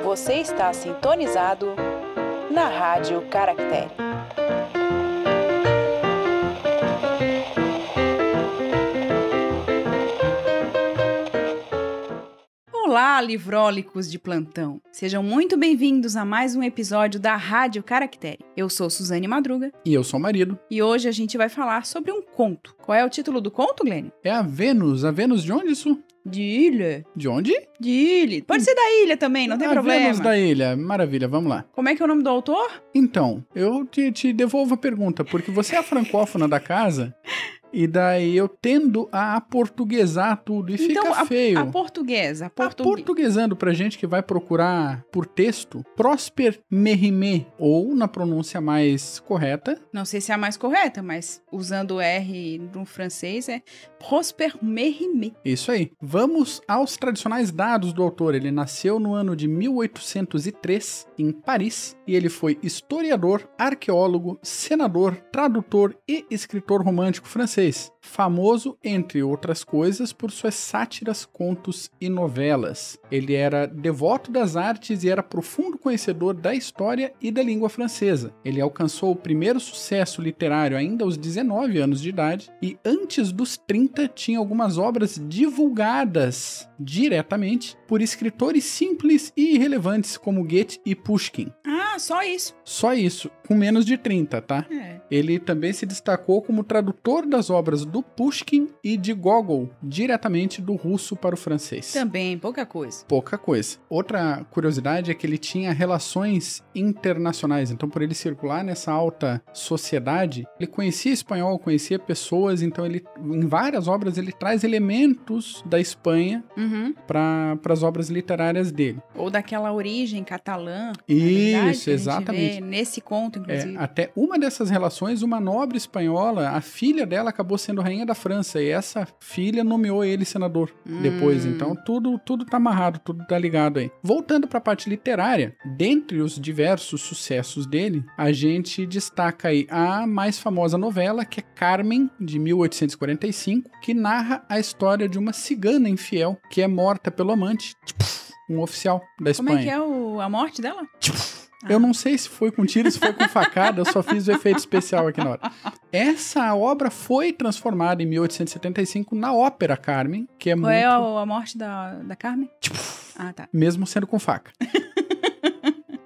Você está sintonizado na Rádio Caractere. Olá, livrólicos de plantão! Sejam muito bem-vindos a mais um episódio da Rádio Caractere. Eu sou Suzane Madruga. E eu sou o marido. E hoje a gente vai falar sobre um conto. Qual é o título do conto, Glênio? É a Vênus. A Vênus de onde isso? De ilha. De onde? De ilha. Pode ser da ilha também, não tem problema. Vênus da ilha. Maravilha, vamos lá. Como é que é o nome do autor? Então, eu te devolvo a pergunta, porque você é a francófona da casa... E daí eu tendo a aportuguesar tudo e então, fica feio. Aportuguesando pra gente que vai procurar por texto, Prosper Mérimée, ou na pronúncia mais correta. Não sei se é a mais correta, mas usando o R no francês é Prosper Mérimée. Isso aí. Vamos aos tradicionais dados do autor. Ele nasceu no ano de 1803, em Paris, e ele foi historiador, arqueólogo, senador, tradutor e escritor romântico francês. Famoso, entre outras coisas, por suas sátiras, contos e novelas. Ele era devoto das artes e era profundo conhecedor da história e da língua francesa. Ele alcançou o primeiro sucesso literário ainda aos 19 anos de idade e antes dos 30 tinha algumas obras divulgadas diretamente por escritores simples e irrelevantes como Goethe e Pushkin. Ah, só isso. Só isso, com menos de 30, tá? Ele também se destacou como tradutor das obras do Pushkin e de Gogol, diretamente do russo para o francês. Também, pouca coisa. Pouca coisa. Outra curiosidade é que ele tinha relações internacionais, então por ele circular nessa alta sociedade, ele conhecia espanhol, conhecia pessoas, então ele, em várias obras ele traz elementos da Espanha para as obras literárias dele. Ou daquela origem catalã. Isso, exatamente. Nesse conto, inclusive. Até uma dessas relações, uma nobre espanhola, a filha dela acabou sendo rainha da França, e essa filha nomeou ele senador depois. Então tudo tá amarrado, tudo tá ligado aí. Voltando para a parte literária, dentre os diversos sucessos dele, a gente destaca aí a mais famosa novela, que é Carmen, de 1845, que narra a história de uma cigana infiel que é morta pelo amante, um oficial da Espanha. Como é que é a morte dela? Eu não sei se foi com tiro, se foi com facada, eu só fiz o efeito especial aqui na hora. Essa obra foi transformada em 1875 na ópera Carmen, que é Qual é a morte da Carmen? Tá. Mesmo sendo com faca.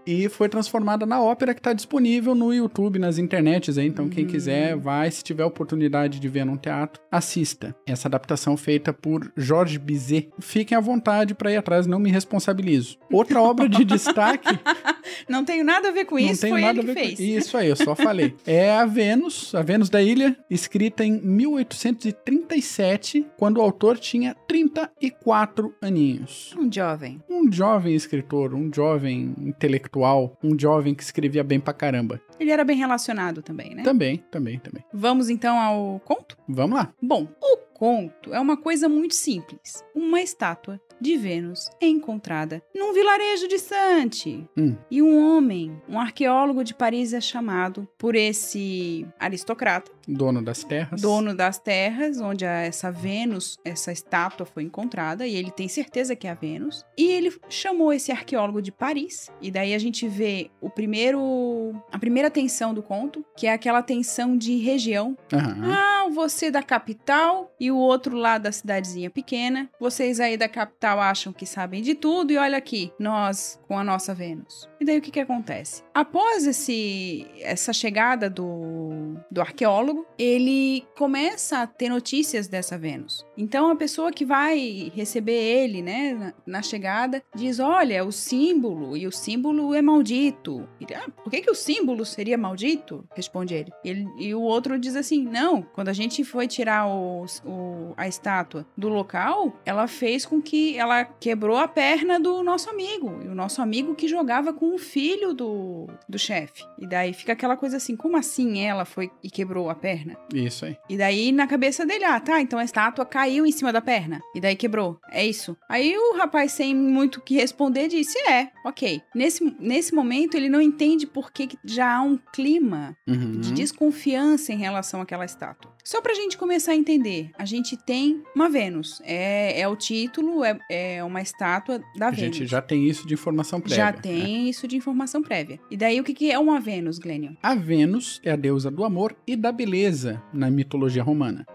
E foi transformada na ópera, que está disponível no YouTube, nas internets aí. Então quem quiser, vai, se tiver oportunidade de ver num teatro, assista. Essa adaptação feita por Georges Bizet. Fiquem à vontade para ir atrás, não me responsabilizo. Outra obra de destaque... Não tenho nada a ver com isso, foi ele que fez. Isso aí, eu só falei. É a Vênus da Ilha, escrita em 1837, quando o autor tinha 34 aninhos. Um jovem. Um jovem escritor, um jovem intelectual, um jovem que escrevia bem pra caramba. Ele era bem relacionado também, né? Também. Vamos então ao conto? Vamos lá. Bom, o conto é uma coisa muito simples. Uma estátua de Vênus é encontrada num vilarejo distante. E um homem, um arqueólogo de Paris, é chamado por esse aristocrata. Dono das terras. Dono das terras, onde essa Vênus, essa estátua foi encontrada, e ele tem certeza que é a Vênus. E ele chamou esse arqueólogo de Paris, e daí a gente vê a primeira tensão do conto, que é aquela tensão de região. Você da capital e o outro lá da cidadezinha pequena. Vocês aí da capital acham que sabem de tudo, e olha aqui, nós com a nossa Vênus. E daí o que acontece? Após essa chegada do arqueólogo, ele começa a ter notícias dessa Vênus. Então a pessoa que vai receber ele, né, na chegada, diz: olha, o símbolo é maldito. Ele, por que o símbolo seria maldito? Responde ele. E o outro diz assim: não, quando a gente foi tirar a estátua do local, ela fez com que ela quebrou a perna do nosso amigo, e o nosso amigo que jogava com o filho do chefe. E daí fica aquela coisa assim: como assim ela foi e quebrou a perna? Isso aí. E daí na cabeça dele, então a estátua caiu caiu em cima da perna e daí quebrou. É isso. Aí o rapaz, sem muito o que responder, disse, ok. Nesse momento, ele não entende por que já há um clima de desconfiança em relação àquela estátua. Só pra gente começar a entender, a gente tem uma Vênus. É o título, é uma estátua da Vênus. A gente já tem isso de informação prévia. Já tem isso de informação prévia. E daí, o que é uma Vênus, Glênio? A Vênus é a deusa do amor e da beleza na mitologia romana.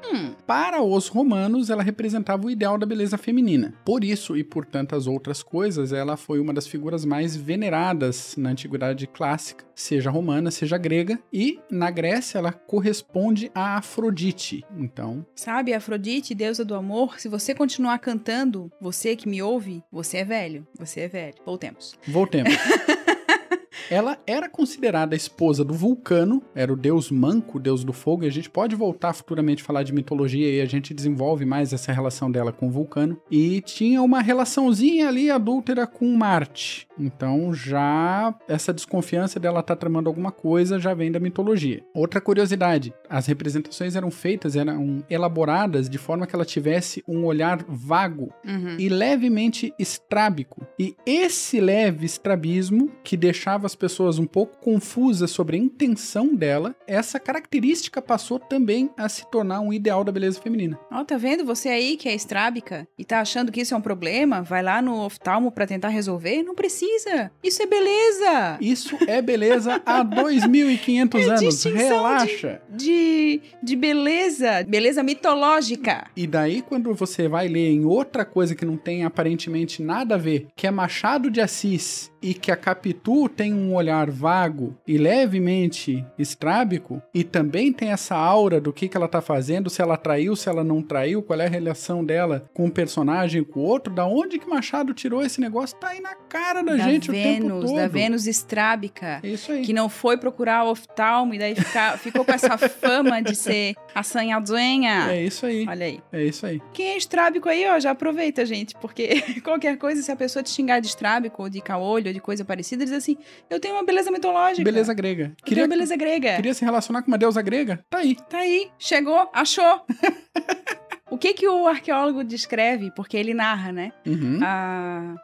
Para os romanos, ela representava o ideal da beleza feminina. Por isso e por tantas outras coisas, ela foi uma das figuras mais veneradas na antiguidade clássica, seja romana, seja grega. E na Grécia, ela corresponde a Afrodite. Então, sabe, Afrodite, deusa do amor, se você continuar cantando, você que me ouve, você é velho. Você é velho. Voltemos. Ela era considerada a esposa do Vulcano, era o deus manco, o deus do fogo, e a gente pode voltar futuramente a falar de mitologia e a gente desenvolve mais essa relação dela com o Vulcano. E tinha uma relaçãozinha ali adúltera com Marte. Então já essa desconfiança dela estar tramando alguma coisa já vem da mitologia. Outra curiosidade, as representações eram elaboradas de forma que ela tivesse um olhar vago e levemente estrábico. E esse leve estrabismo que deixava as pessoas um pouco confusas sobre a intenção dela, essa característica passou também a se tornar um ideal da beleza feminina. Tá vendo? Você aí que é estrábica e tá achando que isso é um problema, vai lá no oftalmo pra tentar resolver? Não precisa. Isso é beleza. Isso é beleza há 2.500 anos. Relaxa. De beleza mitológica. E daí, quando você vai ler em outra coisa que não tem aparentemente nada a ver, que é Machado de Assis, e que a Capitu tem um olhar vago e levemente estrábico, e também tem essa aura do que ela tá fazendo, se ela traiu, se ela não traiu, qual é a relação dela com um personagem, com o outro, da onde que Machado tirou esse negócio, tá aí na cara da gente o tempo todo. Da Vênus estrábica. É isso aí. Que não foi procurar o oftalmo e daí ficou com essa fama de ser assanhadinha. É isso aí. Olha aí. É isso aí. Quem é estrábico aí, já aproveita, gente, porque qualquer coisa, se a pessoa te xingar de estrábico ou de caolho, de coisa parecida, diz assim, eu tenho uma beleza mitológica. Beleza grega. Tenho beleza grega. Queria se relacionar com uma deusa grega? Tá aí. Tá aí. Chegou, achou. O que o arqueólogo descreve, porque ele narra, né?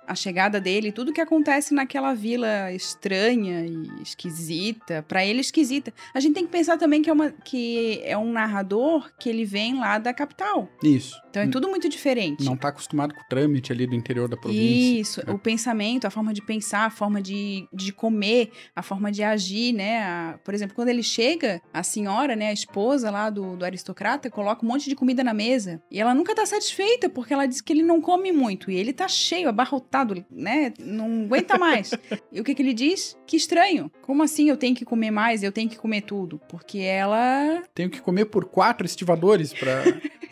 A chegada dele, tudo que acontece naquela vila estranha e esquisita, pra ele esquisita. A gente tem que pensar também que é um narrador que ele vem lá da capital. Isso. Então é tudo muito diferente. Não tá acostumado com o trâmite ali do interior da província. Isso, o pensamento, a forma de pensar, a forma de comer, a forma de agir, né? Por exemplo, quando ele chega, a senhora, né, a esposa lá do aristocrata, coloca um monte de comida na mesa. E ela nunca tá satisfeita, porque ela diz que ele não come muito. E ele tá cheio, abarrotado, né? Não aguenta mais. E o que ele diz? Que estranho. Como assim eu tenho que comer mais? Eu tenho que comer tudo? Porque ela... Tenho que comer por 4 estivadores pra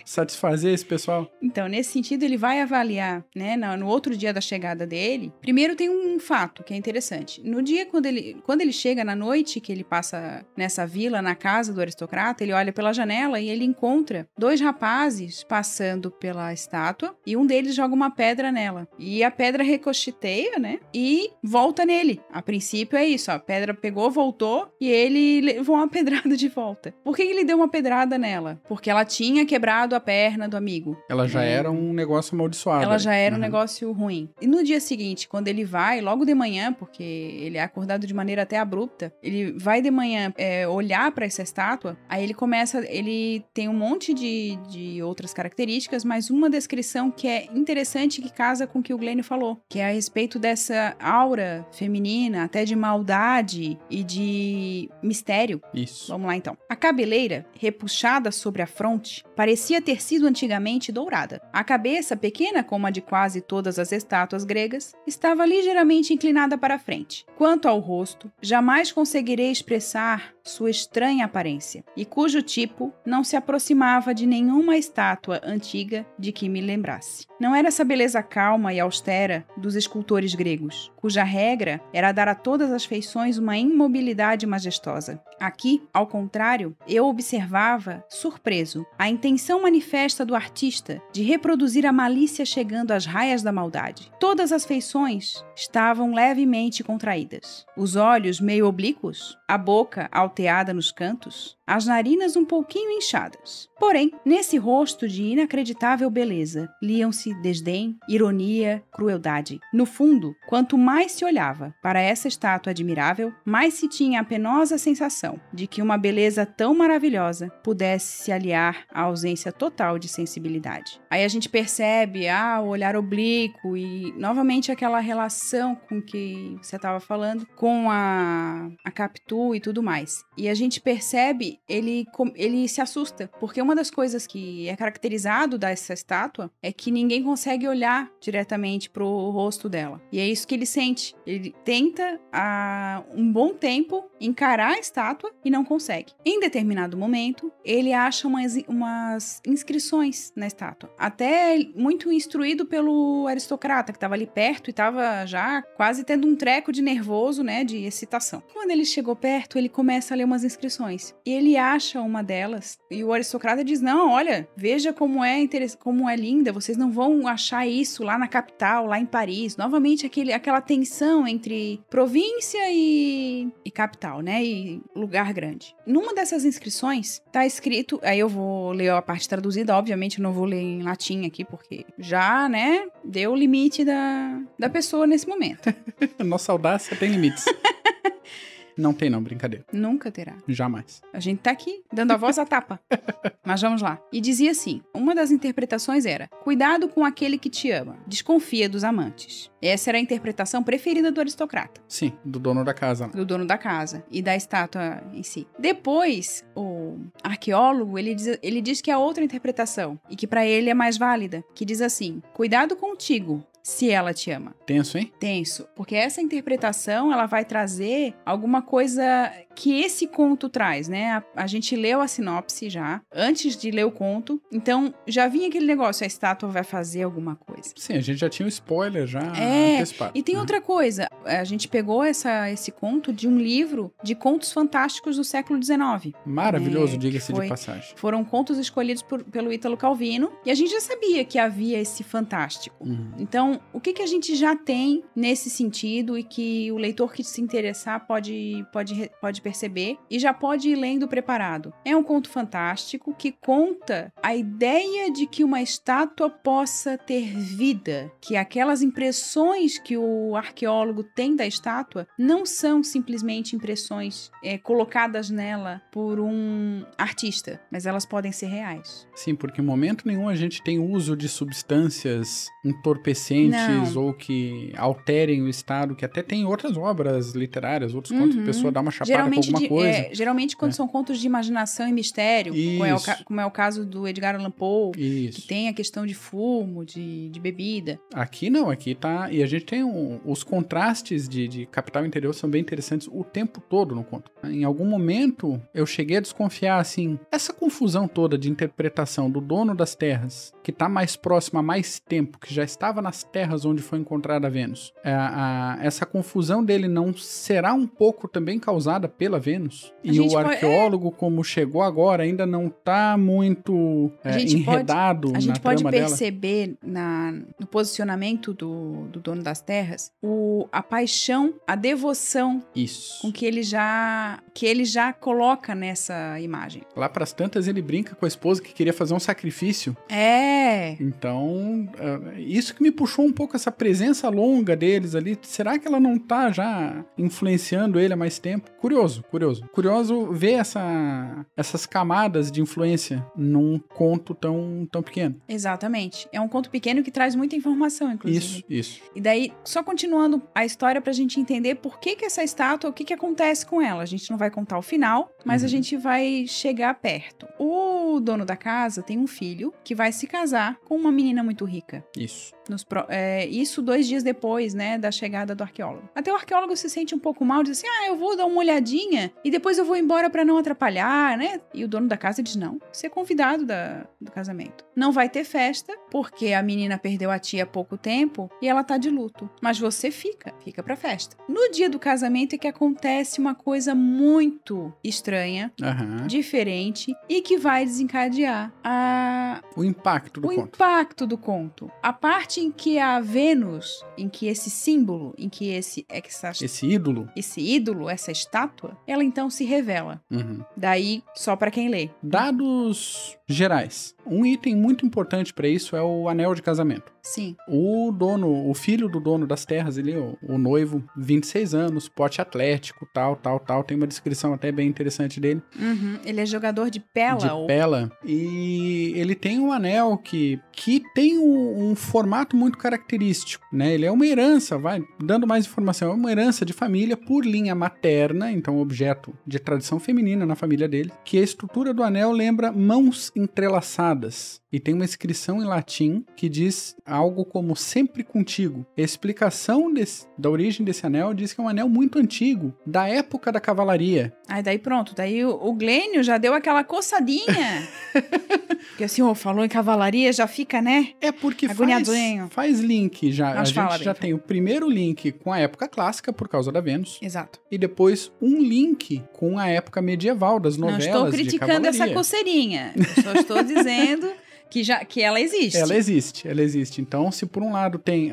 satisfazer esse pessoal. Então, nesse sentido, ele vai avaliar, né? No outro dia da chegada dele. Primeiro tem um fato que é interessante. No dia, quando ele chega na noite, que ele passa nessa vila, na casa do aristocrata, ele olha pela janela e ele encontra 2 rapazes passando pela estátua e um deles joga uma pedra nela. E a pedra ricocheteia, né? E volta nele. A princípio é isso, ó. A pedra pegou, voltou e ele levou uma pedrada de volta. Por que ele deu uma pedrada nela? Porque ela tinha quebrado a perna do amigo. Ela já era um negócio amaldiçoado. Ela já era um negócio ruim. E no dia seguinte, quando ele vai, logo de manhã, porque ele é acordado de maneira até abrupta, ele vai de manhã olhar para essa estátua, aí ele tem um monte de outras características, mas uma descrição que é interessante que casa com o que o Glênio falou, que é a respeito dessa aura feminina, até de maldade e de mistério. Isso. Vamos lá então. A cabeleira, repuxada sobre a fronte, parecia ter sido antigamente dourada. A cabeça, pequena como a de quase todas as estátuas gregas, estava ligeiramente inclinada para a frente. Quanto ao rosto, jamais conseguirei expressar sua estranha aparência, e cujo tipo não se aproximava de nenhuma estátua antiga de que me lembrasse. Não era essa beleza calma e austera dos escultores gregos, cuja regra era dar a todas as feições uma imobilidade majestosa. Aqui, ao contrário, eu observava, surpreso, a intenção manifesta do artista de reproduzir a malícia chegando às raias da maldade. Todas as feições estavam levemente contraídas. Os olhos meio oblíquos, a boca alteada nos cantos, as narinas um pouquinho inchadas. Porém, nesse rosto de inacreditável beleza, liam-se desdém, ironia, crueldade. No fundo, quanto mais se olhava para essa estátua admirável, mais se tinha a penosa sensação de que uma beleza tão maravilhosa pudesse se aliar à ausência total de sensibilidade. Aí a gente percebe o olhar oblíquo e novamente aquela relação com que você estava falando com a Capitu e tudo mais. E a gente percebe, ele se assusta, porque uma das coisas que é caracterizado dessa estátua é que ninguém consegue olhar diretamente pro rosto dela. E é isso que ele sente. Ele tenta há um bom tempo encarar a estátua e não consegue. Em determinado momento, ele acha umas inscrições na estátua. Até muito instruído pelo aristocrata que estava ali perto e estava já quase tendo um treco de nervoso, né, de excitação. Quando ele chegou perto, ele começa a ler umas inscrições. E ele acha uma delas e o aristocrata diz: não, olha, veja como é linda, vocês não vão achar isso lá na capital, lá em Paris. Novamente aquela tensão entre província e capital, né, e lugar grande. Numa dessas inscrições tá escrito, aí eu vou ler a parte traduzida, obviamente eu não vou ler em latim aqui, porque já, né, deu o limite da pessoa nesse momento. Nossa audácia tem limites. Não tem não, brincadeira. Nunca terá. Jamais. A gente tá aqui, dando a voz à tapa. Mas vamos lá. E dizia assim, uma das interpretações era: cuidado com aquele que te ama, desconfia dos amantes. Essa era a interpretação preferida do aristocrata. Sim, do dono da casa. Do dono da casa e da estátua em si. Depois, o arqueólogo, ele diz que há outra interpretação e que para ele é mais válida, que diz assim: cuidado contigo, se ela te ama. Tenso, hein? Tenso, porque essa interpretação, ela vai trazer alguma coisa que esse conto traz, né? A gente leu a sinopse já, antes de ler o conto, então já vinha aquele negócio, a estátua vai fazer alguma coisa. Sim, a gente já tinha o spoiler já antecipado. E tem outra coisa, a gente pegou esse conto de um livro de contos fantásticos do século XIX. Maravilhoso, diga-se de passagem. Foram contos escolhidos pelo Ítalo Calvino, e a gente já sabia que havia esse fantástico. Então, o que a gente já tem nesse sentido e que o leitor que se interessar pode perceber e já pode ir lendo preparado? É um conto fantástico que conta a ideia de que uma estátua possa ter vida, que aquelas impressões que o arqueólogo tem da estátua não são simplesmente impressões colocadas nela por um artista, mas elas podem ser reais. Sim, porque em momento nenhum a gente tem uso de substâncias entorpecentes ou que alterem o estado, que até tem outras obras literárias, outros contos que a pessoa dá uma chapada com alguma coisa. Geralmente quando são contos de imaginação e mistério, como é o caso do Edgar Allan Poe, que tem a questão de fumo, de bebida. Aqui não, aqui tá... E a gente tem os contrastes de capital e interior são bem interessantes o tempo todo no conto. Em algum momento, eu cheguei a desconfiar, assim, essa confusão toda de interpretação do dono das terras, que tá mais próximo há mais tempo, que já estava nas terras onde foi encontrada Vênus. Essa confusão dele não será um pouco também causada pela Vênus? E o arqueólogo, como chegou agora, ainda não tá muito enredado na trama dela? A gente pode perceber no posicionamento do dono das terras a paixão, a devoção com que ele já coloca nessa imagem. Lá pras tantas ele brinca com a esposa que queria fazer um sacrifício. Então, isso que me puxou um pouco essa presença longa deles ali. Será que ela não tá já influenciando ele há mais tempo? Curioso ver essas camadas de influência num conto tão pequeno. Exatamente. É um conto pequeno que traz muita informação, inclusive. Isso. E daí, só continuando a história pra gente entender por que essa estátua, o que acontece com ela. A gente não vai contar o final, mas a gente vai chegar perto. O dono da casa tem um filho que vai se casar com uma menina muito rica. Isso 2 dias depois, né, da chegada do arqueólogo. Até o arqueólogo se sente um pouco mal, diz assim, eu vou dar uma olhadinha e depois eu vou embora pra não atrapalhar, né? E o dono da casa diz, não, você é convidado do casamento. Não vai ter festa, porque a menina perdeu a tia há pouco tempo e ela tá de luto. Mas você fica pra festa. No dia do casamento é que acontece uma coisa muito estranha, diferente, e que vai desencadear o impacto do conto. A parte parte em que a Vênus, em que esse símbolo, em que esse ídolo, essa estátua, ela então se revela. Uhum. Daí, só pra quem lê. Dados gerais. Um item muito importante para isso é o anel de casamento. Sim. O filho do dono das terras, o noivo, 26 anos, porte atlético, tal. Tem uma descrição até bem interessante dele. Uhum. Ele é jogador de pela. Pela. E ele tem um anel que tem um formato muito característico, né? Ele é uma herança, dando mais informação, é uma herança de família por linha materna, então objeto de tradição feminina na família dele, que a estrutura do anel lembra mãos entrelaçadas. E tem uma inscrição em latim que diz algo como sempre contigo. A explicação da origem desse anel diz que é um anel muito antigo, da época da cavalaria. Aí daí pronto, daí o Glênio já deu aquela coçadinha. Porque o senhor falou em cavalaria, já fica, né? É porque agoniadinho. Faz link já. A gente já tem o primeiro link com a época clássica, por causa da Vênus. Exato. E depois um link com a época medieval, das novelas de cavalaria. Não estou criticando essa coceirinha. Eu só estou dizendo que ela existe. Ela existe. Então, se por um lado tem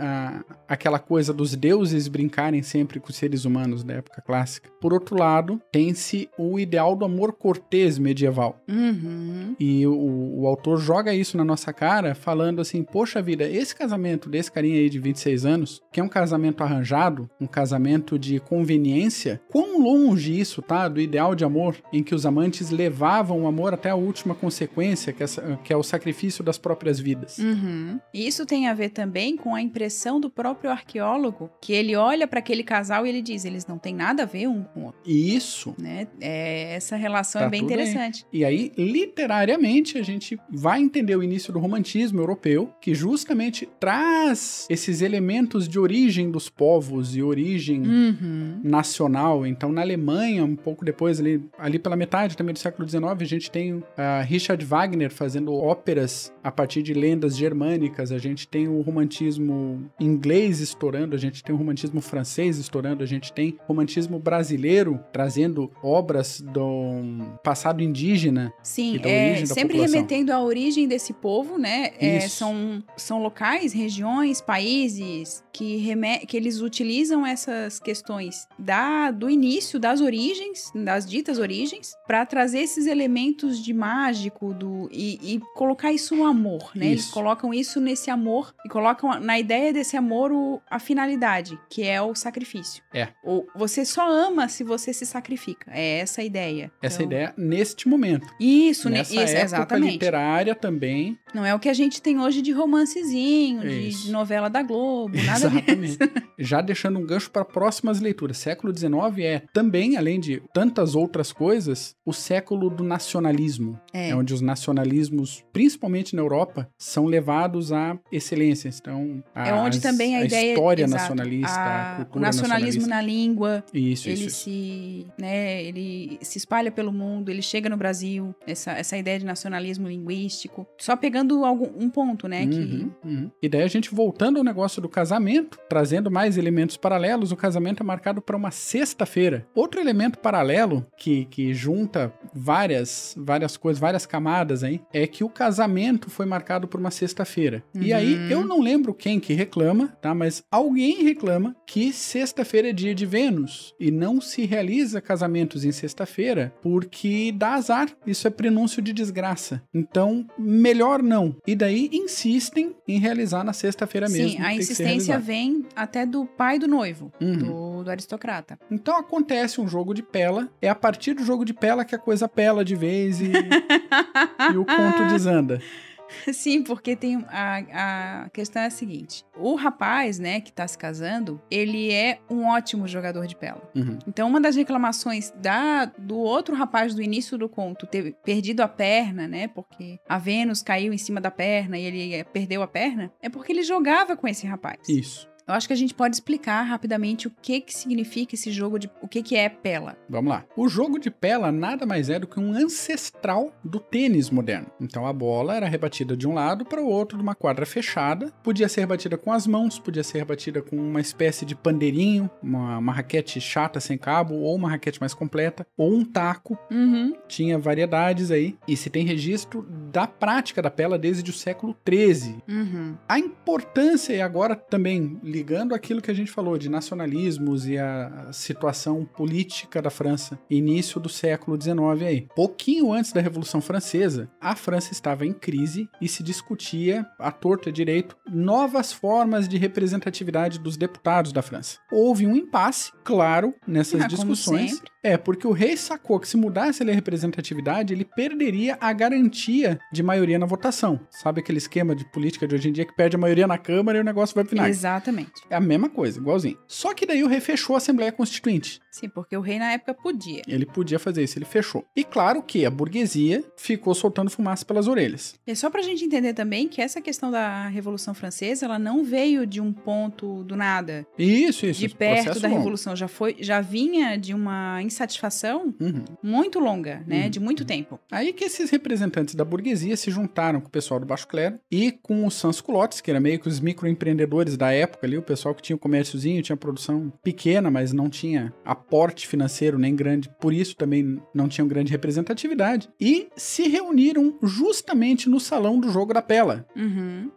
aquela coisa dos deuses brincarem sempre com os seres humanos da época clássica, por outro lado, tem-se o ideal do amor cortês medieval. Uhum. E o autor joga isso na nossa cara, falando assim, poxa vida, esse casamento desse carinha aí de 26 anos, que é um casamento arranjado, um casamento de conveniência, quão longe isso tá do ideal de amor em que os amantes levavam o amor até a última consequência, que é o sacrifício das próprias vidas. Uhum. E isso tem a ver também com a impressão do próprio arqueólogo, que ele olha para aquele casal e ele diz, eles não têm nada a ver um com o outro. Isso. Né? Essa relação é bem interessante. E aí, literariamente, a gente vai entender o início do romantismo europeu, que justamente traz esses elementos de origem dos povos e origem nacional. Então, na Alemanha, um pouco depois, ali pela metade também do século XIX, a gente tem Richard Wagner fazendo óperas a partir de lendas germânicas, a gente tem o romantismo inglês estourando, a gente tem o romantismo francês estourando, a gente tem o romantismo brasileiro trazendo obras do passado indígena. Sim, e da origem da sempre população. Remetendo à origem desse povo, né? São locais, regiões, países que eles utilizam essas questões do início, das origens, das ditas origens, para trazer esses elementos de mágico e colocar isso no amor, né? Eles colocam isso nesse amor e colocam na ideia desse amor a finalidade, que é o sacrifício. Ou você só ama se você se sacrifica. É essa a ideia. Essa ideia neste momento. Isso, nessa época exatamente. Literária também. Não é o que a gente tem hoje de romancezinho, de novela da Globo, nada Exatamente. Já deixando um gancho para próximas leituras. Século XIX é também, além de tantas outras coisas, o século do nacionalismo. É onde os nacionalismos, principalmente na Europa, são levados à excelência. Então, onde também a ideia, história nacionalista, a cultura o nacionalismo na língua. Isso. Ele se espalha pelo mundo, ele chega no Brasil, essa ideia de nacionalismo linguístico. Só pegando um ponto, né? E daí a gente voltando ao negócio do casamento, trazendo mais elementos paralelos, o casamento é marcado para uma sexta-feira. Outro elemento paralelo que junta várias coisas, várias camadas aí, é que o casamento foi marcado por uma sexta-feira. E aí, eu não lembro quem que reclama, tá? Mas alguém reclama que sexta-feira é dia de Vênus e não se realiza casamentos em sexta-feira porque dá azar. Isso é prenúncio de desgraça. Então, melhor não. E daí insistem em realizar na sexta-feira mesmo. Sim, a insistência vem até do pai do noivo, do aristocrata. Então acontece um jogo de pela, é a partir do jogo de pela que a coisa pela de vez e o conto desanda. Sim, porque tem a questão é a seguinte. O rapaz, né, que tá se casando, ele é um ótimo jogador de pela. Então, uma das reclamações do outro rapaz do início do conto ter perdido a perna, né, porque a Vênus caiu em cima da perna e ele perdeu a perna, é porque ele jogava com esse rapaz. Isso. Eu acho que a gente pode explicar rapidamente o que significa esse jogo o que é pela. Vamos lá. O jogo de pela nada mais é do que um ancestral do tênis moderno. Então a bola era rebatida de um lado para o outro de uma quadra fechada. Podia ser batida com as mãos, podia ser batida com uma espécie de pandeirinho, uma raquete chata sem cabo, ou uma raquete mais completa, ou um taco. Tinha variedades aí. E se tem registro da prática da pela desde o século XIII. A importância, e agora também ligando aquilo que a gente falou de nacionalismos e a situação política da França, início do século XIX aí. Pouquinho antes da Revolução Francesa, a França estava em crise e se discutia, à torto e à direito, novas formas de representatividade dos deputados da França. Houve um impasse, claro, nessas discussões. Porque o rei sacou que se mudasse a representatividade, ele perderia a garantia de maioria na votação. Sabe aquele esquema de política de hoje em dia que perde a maioria na Câmara e o negócio vai pro final? Exatamente. É a mesma coisa, igualzinho. Só que daí o rei fechou a Assembleia Constituinte. Sim, porque o rei na época podia. Ele podia fazer isso, ele fechou. E claro que a burguesia ficou soltando fumaça pelas orelhas. É só pra gente entender também que essa questão da Revolução Francesa, ela não veio de um ponto do nada. Isso. De perto da Revolução. Já vinha de uma insatisfação muito longa, né? De muito tempo. Aí que esses representantes da burguesia se juntaram com o pessoal do baixo clero e com os sans-culottes, que era meio que os microempreendedores da época ali, o pessoal que tinha um comérciozinho, tinha produção pequena, mas não tinha aporte financeiro nem grande, por isso também não tinham grande representatividade, e se reuniram justamente no salão do jogo da pela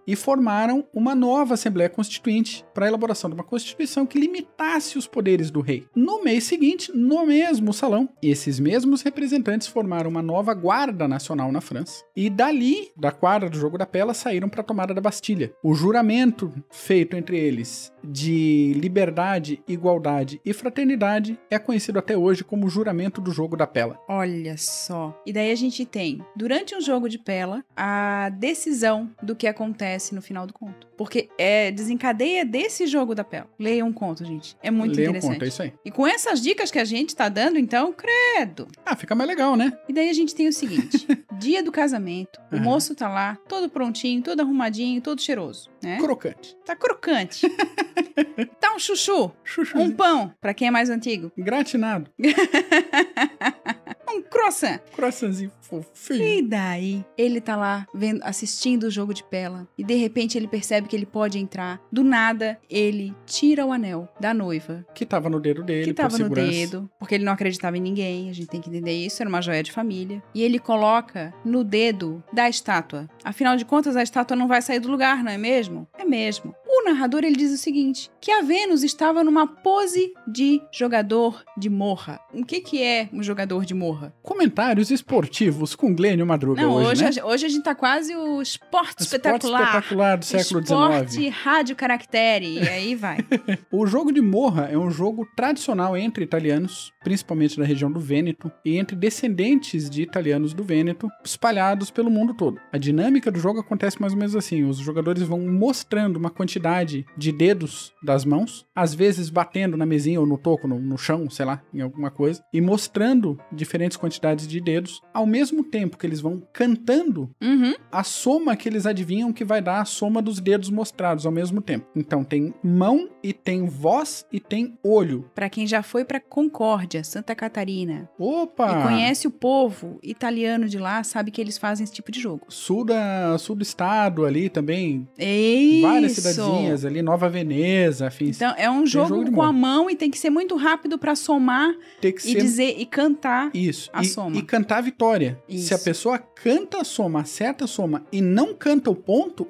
e formaram uma nova Assembleia Constituinte para a elaboração de uma Constituição que limitasse os poderes do rei. No mês seguinte, no mesmo salão, esses mesmos representantes formaram uma nova Guarda Nacional na França, e dali, da quadra do jogo da pela, saíram para a tomada da Bastilha. O juramento feito entre eles de liberdade, igualdade e fraternidade é conhecido até hoje como o juramento do jogo da pela. Olha só. E daí a gente tem, durante um jogo de pela, a decisão do que acontece no final do conto. Porque desencadeia desse jogo da pela. Leia um conto, gente. É muito interessante. Leia um conto, é isso aí. E com essas dicas que a gente tá dando, então, credo. Fica mais legal, né? E daí a gente tem o seguinte. Dia do casamento, o moço tá lá, todo prontinho, todo arrumadinho, todo cheiroso, né? Crocante. Tá crocante. Tá um chuchu. Um pão, pra quem é mais antigo. Gratinado. Um croissant. Croissantzinho fofinho. E daí, ele tá lá assistindo o jogo de pela e de repente ele percebe que ele pode entrar. Do nada, ele tira o anel da noiva. Que tava no dedo dele, que tava no dedo, porque ele não acreditava em ninguém. A gente tem que entender isso, era uma joia de família. E ele coloca no dedo da estátua. Afinal de contas, a estátua não vai sair do lugar, não é mesmo? É mesmo. O narrador, ele diz o seguinte, que a Vênus estava numa pose de jogador de morra. O que é um jogador de morra? Comentários esportivos com Glênio Madruga. Não, hoje, né? Hoje a gente tá quase o esporte espetacular. Espetacular do século XIX. Esporte rádio caractere, e aí vai. O jogo de morra é um jogo tradicional entre italianos, principalmente da região do Vêneto, e entre descendentes de italianos do Vêneto, espalhados pelo mundo todo. A dinâmica do jogo acontece mais ou menos assim, os jogadores vão mostrando uma quantidade de dedos das mãos, às vezes batendo na mesinha ou no toco, no chão, sei lá, em alguma coisa, e mostrando diferentes quantidades de dedos, ao mesmo tempo que eles vão cantando a soma que eles adivinham que vai dar a soma dos dedos mostrados ao mesmo tempo. Então tem mão e tem voz e tem olho. Pra quem já foi pra Concórdia, Santa Catarina, opa! E conhece o povo italiano de lá, sabe que eles fazem esse tipo de jogo. Sul do estado ali também. Isso! Várias cidadezinhas ali, Nova Veneza, afins. Então é um jogo com a mão e tem que ser muito rápido pra somar dizer e cantar a soma. E cantar a vitória. Isso. Se a pessoa canta a soma, acerta a soma e não canta o ponto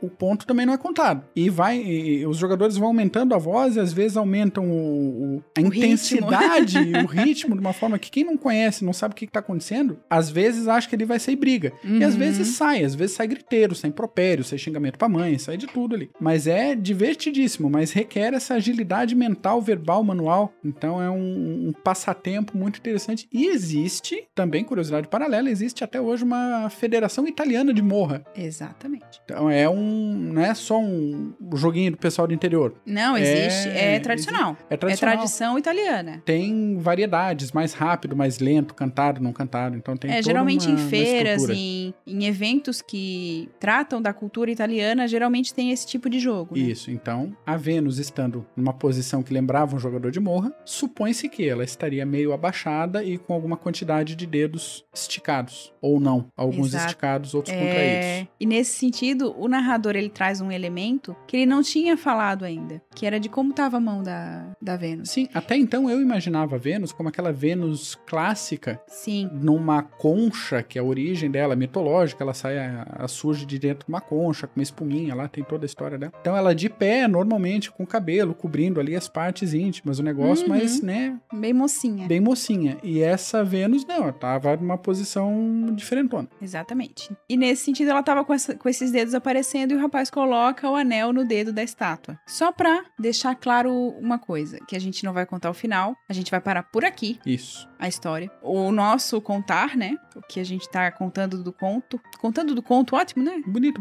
também não é contado. E os jogadores vão aumentando a voz e às vezes aumentam a intensidade e o ritmo de uma forma que quem não conhece, não sabe o que está acontecendo, às vezes acha que ele vai sair briga. E às vezes sai griteiro, sai impropério, sai xingamento pra mãe, sai de tudo ali. Mas é divertidíssimo, mas requer essa agilidade mental, verbal, manual. Então é um passatempo muito interessante. E existe, também curiosidade paralela, existe até hoje uma federação italiana de morra. Exatamente. Então não é só um joguinho do pessoal do interior. Não, existe. É tradicional. É tradicional. É tradição italiana. Tem variedades, mais rápido, mais lento, cantado, não cantado. Então tem toda geralmente em feiras, em eventos que tratam da cultura italiana, geralmente tem esse tipo de jogo. Né? Isso. Então, a Vênus estando numa posição que lembrava um jogador de morra, supõe-se que ela estaria meio abaixada e com alguma quantidade de de dedos esticados, ou não. Alguns Exato. esticados, outros contraídos. E nesse sentido, o narrador ele traz um elemento que ele não tinha falado ainda, que era de como estava a mão da Vênus. Sim, até então eu imaginava a Vênus como aquela Vênus clássica, Sim. numa concha, que é a origem dela, mitológica, ela surge de dentro de uma concha, com uma espuminha lá, tem toda a história dela. Então ela de pé, normalmente, com o cabelo, cobrindo ali as partes íntimas, o negócio, mas, né... Bem mocinha. Bem mocinha. E essa Vênus, não, ela tava numa posição diferentona. Exatamente. E nesse sentido, ela tava com esses dedos aparecendo e o rapaz coloca o anel no dedo da estátua. Só pra deixar claro uma coisa, que a gente não vai contar o final, a gente vai parar por aqui. Isso. A história. O nosso contar, né? O que a gente tá contando do conto. Contando do conto, ótimo, né? Bonito.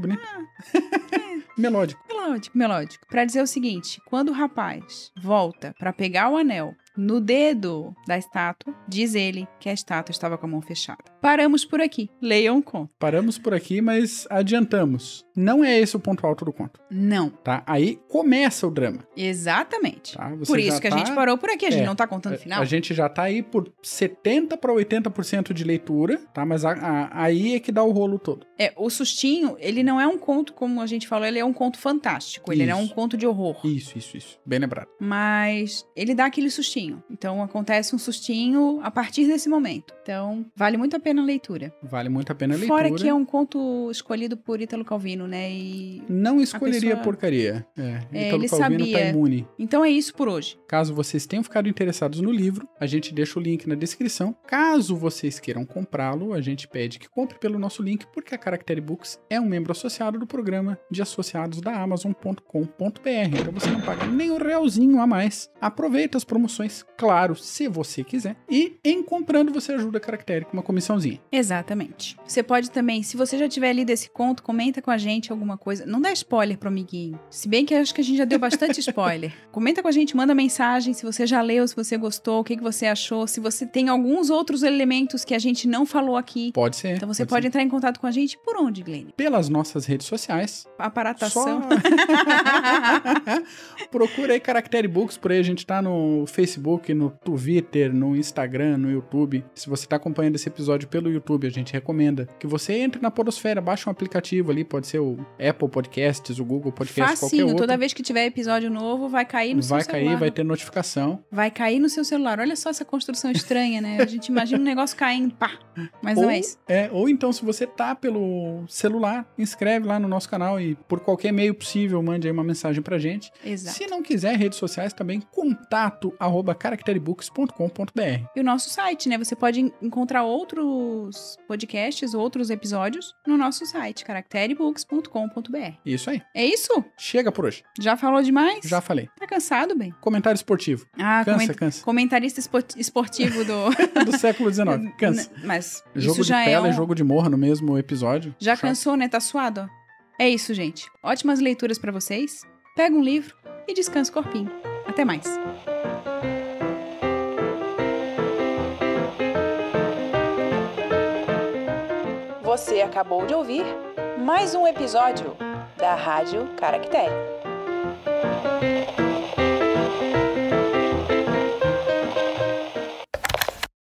Melódico. Melódico. Pra dizer o seguinte, quando o rapaz volta pra pegar o anel no dedo da estátua, diz ele que a estátua estava com a mão fechada. Paramos por aqui. Leiam o conto. Paramos por aqui, mas adiantamos. Não é esse o ponto alto do conto. Não. Tá? Aí começa o drama. Exatamente. Tá? Por isso que a gente parou por aqui. A gente não tá contando o final. A gente já tá aí por 70% para 80% de leitura, tá? Mas aí é que dá o rolo todo. O sustinho, ele não é um conto, como a gente falou, ele é um conto fantástico. Ele não é um conto de horror. Isso. Bem lembrado. Mas ele dá aquele sustinho. Então acontece um sustinho a partir desse momento. Então vale muito a pena a leitura. Vale muito a pena a leitura. Fora que é um conto escolhido por Ítalo Calvino, né? E não escolheria porcaria. Ítalo ele Calvino sabia. tá imune. Então é isso por hoje. Caso vocês tenham ficado interessados no livro, a gente deixa o link na descrição. Caso vocês queiram comprá-lo, a gente pede que compre pelo nosso link, porque a Caractere Books é um membro associado do programa de associados da Amazon.com.br. Então você não paga nem um realzinho a mais. Aproveita as promoções, claro, se você quiser. E em comprando você ajuda a Caractere com uma comissãozinha. Exatamente. Você pode também, se você já tiver lido esse conto, comenta com a gente alguma coisa. Não dá spoiler pro amiguinho. Se bem que eu acho que a gente já deu bastante spoiler. Comenta com a gente, manda mensagem se você já leu, se você gostou, o que você achou, se você tem alguns outros elementos que a gente não falou aqui. Pode ser. Então você pode entrar em contato com a gente por onde, Glenn? Pelas nossas redes sociais. Aparatação. Procura aí Caractere Books, por aí a gente tá no Facebook, no Twitter, no Instagram, no YouTube. Se você tá acompanhando esse episódio pelo YouTube, a gente recomenda que você entre na podosfera, baixe um aplicativo ali, pode ser o Apple Podcasts, o Google Podcasts, qualquer outro. Toda vez que tiver episódio novo, vai cair no seu celular. Vai ter notificação. Vai cair no seu celular. Olha só essa construção estranha, né? A gente imagina um negócio caindo, pá. Mas não é isso. Ou então, se você tá pelo celular, inscreve lá no nosso canal e por qualquer meio possível, mande aí uma mensagem pra gente. Exato. Se não quiser, redes sociais também, contato@caracterebooks.com.br. E o nosso site, né? Você pode encontrar outros podcasts, outros episódios no nosso site, caracterebooks.com.br. Isso aí. É isso? Chega por hoje. Já falou demais? Já falei. Tá cansado, bem? Comentário esportivo. Cansa. Comentarista esportivo do século XIX. Cansa. Mas jogo isso de já pela é e jogo de morra no mesmo episódio. Já Chato. cansou, né? Tá suado? É isso, gente. Ótimas leituras pra vocês. Pega um livro e descansa o corpinho. Até mais. Você acabou de ouvir mais um episódio da Rádio Caractere.